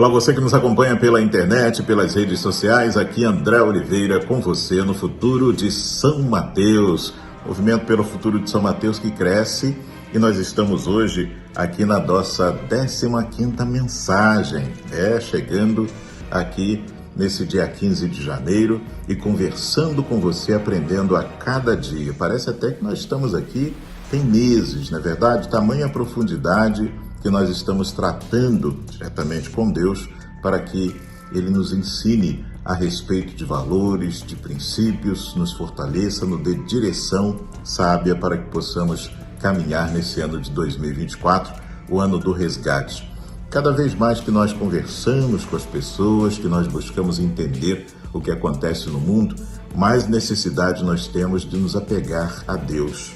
Olá, você que nos acompanha pela internet, pelas redes sociais, aqui André Oliveira com você no Futuro de São Mateus. Movimento pelo Futuro de São Mateus que cresce e nós estamos hoje aqui na nossa 15ª mensagem, chegando aqui nesse dia 15 de janeiro e conversando com você, aprendendo a cada dia. Parece até que nós estamos aqui tem meses, não é verdade? Tamanha profundidade que nós estamos tratando diretamente com Deus para que Ele nos ensine a respeito de valores, de princípios, nos fortaleça, nos dê direção sábia para que possamos caminhar nesse ano de 2024, o ano do resgate. Cada vez mais que nós conversamos com as pessoas, que nós buscamos entender o que acontece no mundo, mais necessidade nós temos de nos apegar a Deus.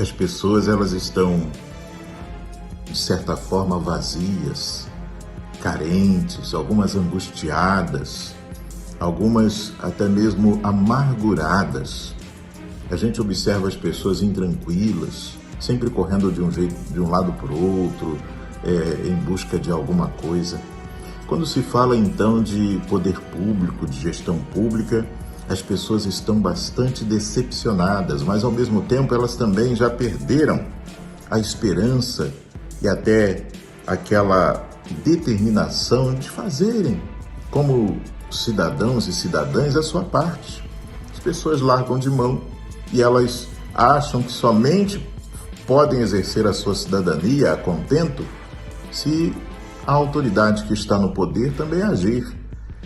As pessoas, elas estão de certa forma vazias, carentes, algumas angustiadas, algumas até mesmo amarguradas. A gente observa as pessoas intranquilas, sempre correndo de um lado para o outro, em busca de alguma coisa. Quando se fala então de poder público, de gestão pública, as pessoas estão bastante decepcionadas, mas ao mesmo tempo elas também já perderam a esperança e até aquela determinação de fazerem, como cidadãos e cidadãs, a sua parte. As pessoas largam de mão e elas acham que somente podem exercer a sua cidadania a contento se a autoridade que está no poder também agir.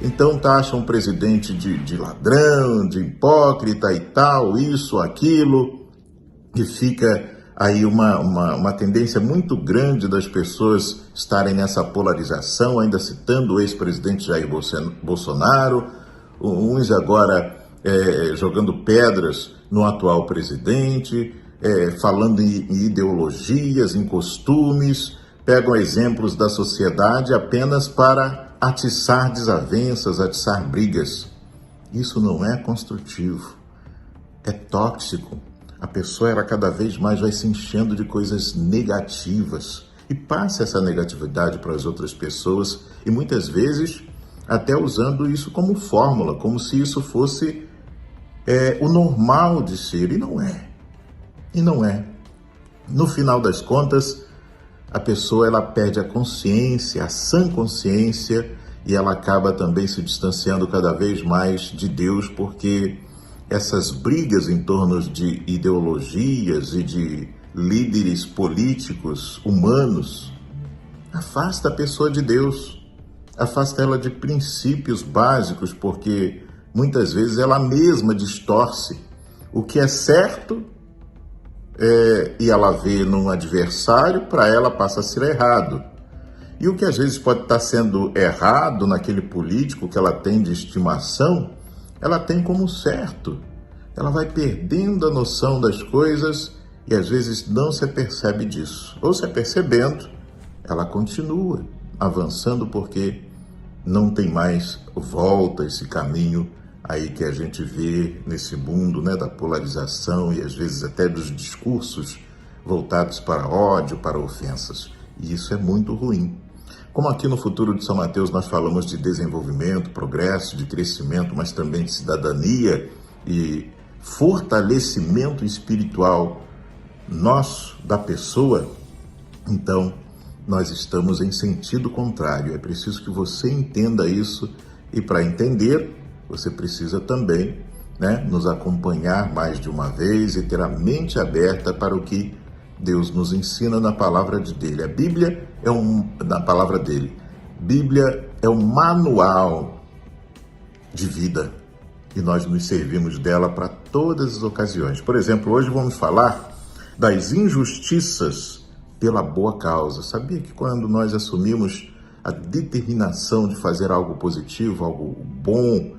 Então taxam o presidente de ladrão, de hipócrita e tal, isso, aquilo, e fica aí uma tendência muito grande das pessoas estarem nessa polarização, ainda citando o ex-presidente Jair Bolsonaro, uns agora jogando pedras no atual presidente, falando em ideologias, em costumes, pegam exemplos da sociedade apenas para atiçar desavenças, atiçar brigas. Isso não é construtivo, é tóxico. A pessoa, ela cada vez mais vai se enchendo de coisas negativas e passa essa negatividade para as outras pessoas e muitas vezes até usando isso como fórmula, como se isso fosse o normal de ser, e não é. E não é. No final das contas, a pessoa, ela perde a consciência, a sã consciência, e ela acaba também se distanciando cada vez mais de Deus, porque essas brigas em torno de ideologias e de líderes políticos humanos afasta a pessoa de Deus, afasta ela de princípios básicos, porque muitas vezes ela mesma distorce o que é certo e ela vê num adversário, para ela passa a ser errado. E o que às vezes pode estar sendo errado naquele político que ela tem de estimação, ela tem como certo. Ela vai perdendo a noção das coisas e às vezes não se apercebe disso. Ou se apercebendo, ela continua avançando porque não tem mais volta esse caminho aí que a gente vê nesse mundo, da polarização e às vezes até dos discursos voltados para ódio, para ofensas. E isso é muito ruim. Como aqui no Futuro de São Mateus nós falamos de desenvolvimento, progresso, de crescimento, mas também de cidadania e fortalecimento espiritual nosso, da pessoa, então nós estamos em sentido contrário. É preciso que você entenda isso e para entender, você precisa também nos acompanhar mais de uma vez e ter a mente aberta para o que Deus nos ensina na palavra dele. A Bíblia na palavra dele. Bíblia é um manual de vida e nós nos servimos dela para todas as ocasiões. Por exemplo, hoje vamos falar das injustiças pela boa causa. Sabia que quando nós assumimos a determinação de fazer algo positivo, algo bom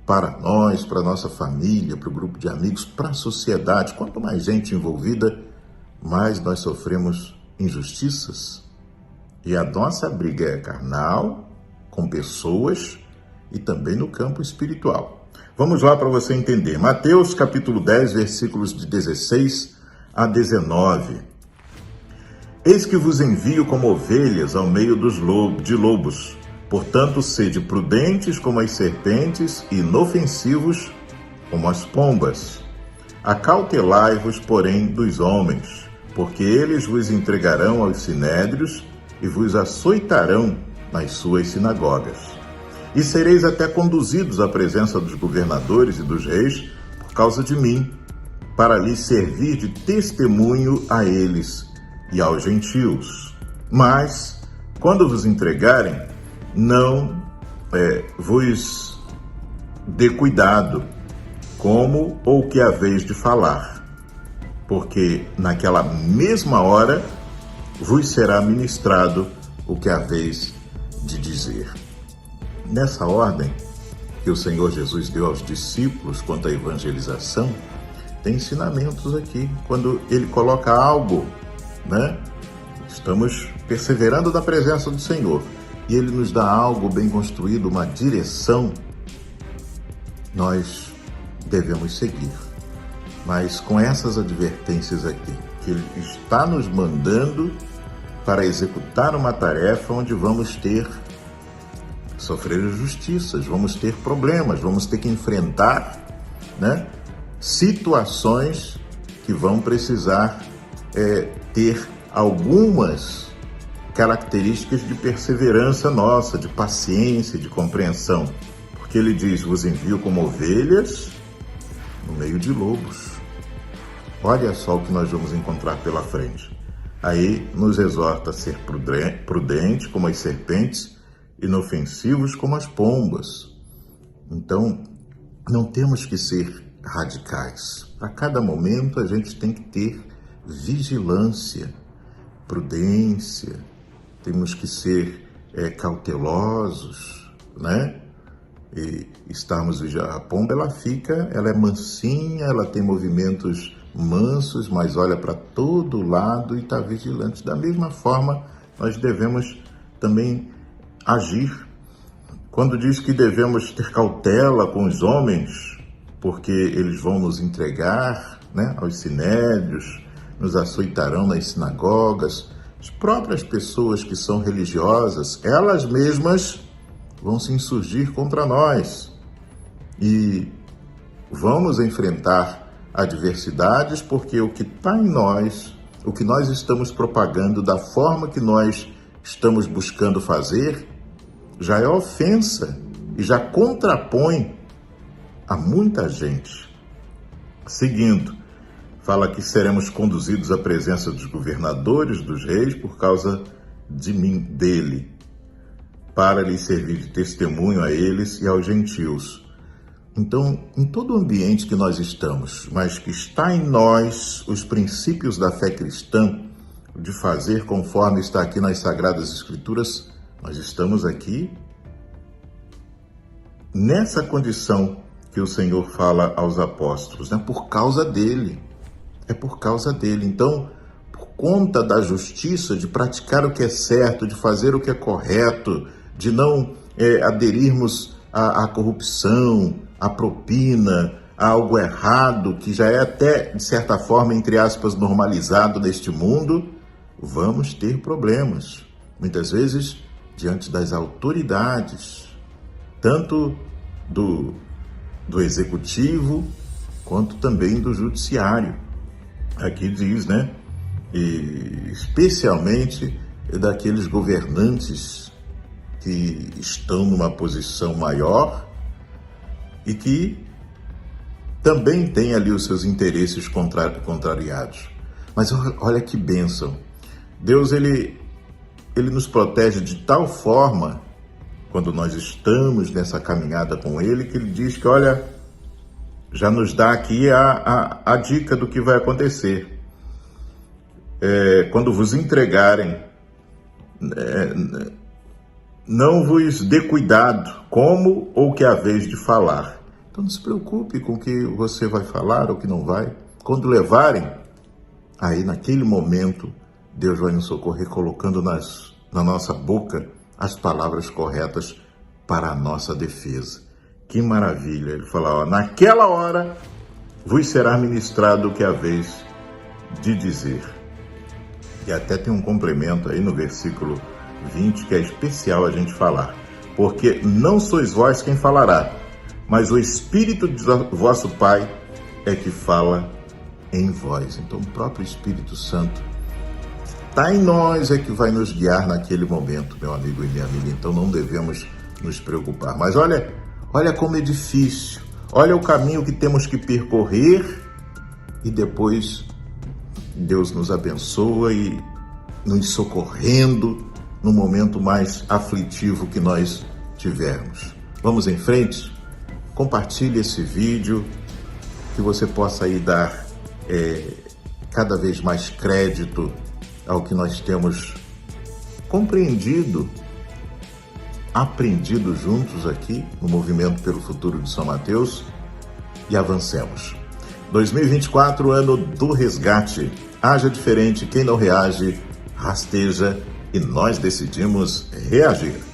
para nós, para nossa família, para o grupo de amigos, para a sociedade, quanto mais gente envolvida, mais nós sofremos injustiças? E a nossa briga é carnal, com pessoas e também no campo espiritual. Vamos lá para você entender. Mateus capítulo 10, versículos de 16 a 19. Eis que vos envio como ovelhas ao meio de lobos. Portanto, sede prudentes como as serpentes e inofensivos como as pombas. Acautelai-vos, porém, dos homens, porque eles vos entregarão aos sinédrios e vos açoitarão nas suas sinagogas. E sereis até conduzidos à presença dos governadores e dos reis por causa de mim, para lhes servir de testemunho a eles e aos gentios. Mas, quando vos entregarem, não vos dê cuidado como ou que haveis de falar, porque naquela mesma hora vos será ministrado o que haveis de dizer. Nessa ordem que o Senhor Jesus deu aos discípulos quanto à evangelização, tem ensinamentos aqui. Quando ele coloca algo, estamos perseverando na presença do Senhor, e ele nos dá algo bem construído, uma direção, nós devemos seguir. Mas com essas advertências aqui, que ele está nos mandando para executar uma tarefa onde vamos sofrer injustiças, vamos ter problemas, vamos ter que enfrentar, situações que vão precisar ter algumas características de perseverança nossa, de paciência, de compreensão. Porque ele diz, vos envio como ovelhas no meio de lobos. Olha só o que nós vamos encontrar pela frente. Aí nos exorta a ser prudente como as serpentes, inofensivos como as pombas. Então, não temos que ser radicais. A cada momento a gente tem que ter vigilância, prudência, temos que ser cautelosos, E estarmos vigiando. A pomba, ela é mansinha, ela tem movimentos mansos, mas olha para todo lado e está vigilante. Da mesma forma, nós devemos também agir. Quando diz que devemos ter cautela com os homens, porque eles vão nos entregar aos sinédrios, nos açoitarão nas sinagogas, as próprias pessoas que são religiosas, elas mesmas vão se insurgir contra nós e vamos enfrentar adversidades, porque o que está em nós, o que nós estamos propagando, da forma que nós estamos buscando fazer, já é ofensa e já contrapõe a muita gente. Seguindo, fala que seremos conduzidos à presença dos governadores, dos reis, por causa de mim, dele, para lhes servir de testemunho a eles e aos gentios. Então, em todo o ambiente que nós estamos, mas que está em nós os princípios da fé cristã, de fazer conforme está aqui nas Sagradas Escrituras, nós estamos aqui nessa condição que o Senhor fala aos apóstolos, por causa dele. É por causa dele. Então, por conta da justiça, de praticar o que é certo, de fazer o que é correto, de não aderirmos à corrupção, à propina, a algo errado, que já é até, de certa forma, entre aspas, normalizado neste mundo, vamos ter problemas. Muitas vezes, diante das autoridades, tanto do executivo, quanto também do judiciário. Aqui diz, e especialmente daqueles governantes que estão numa posição maior e que também têm ali os seus interesses contrariados. Mas olha que bênção. Deus, ele nos protege de tal forma, quando nós estamos nessa caminhada com ele, que ele diz que, olha, já nos dá aqui a dica do que vai acontecer. Quando vos entregarem, não vos dê cuidado como ou que haveis de falar. Então não se preocupe com o que você vai falar ou que não vai. Quando levarem, aí naquele momento, Deus vai nos socorrer colocando na nossa boca as palavras corretas para a nossa defesa. Que maravilha! Ele fala, naquela hora vos será ministrado o que haveis de dizer. E até tem um complemento aí no versículo 20 que é especial a gente falar. porque não sois vós quem falará, mas o Espírito de vosso Pai é que fala em vós. Então o próprio Espírito Santo está em nós, é que vai nos guiar naquele momento, meu amigo e minha amiga. Então não devemos nos preocupar. Mas olha como é difícil. Olha o caminho que temos que percorrer e depois Deus nos abençoa e nos socorrendo no momento mais aflitivo que nós tivermos. Vamos em frente? Compartilhe esse vídeo, que você possa aí dar cada vez mais crédito ao que nós temos compreendido, aprendido juntos aqui no Movimento pelo Futuro de São Mateus, e avancemos. 2024, ano do resgate. Haja diferente, quem não reage, rasteja, e nós decidimos reagir.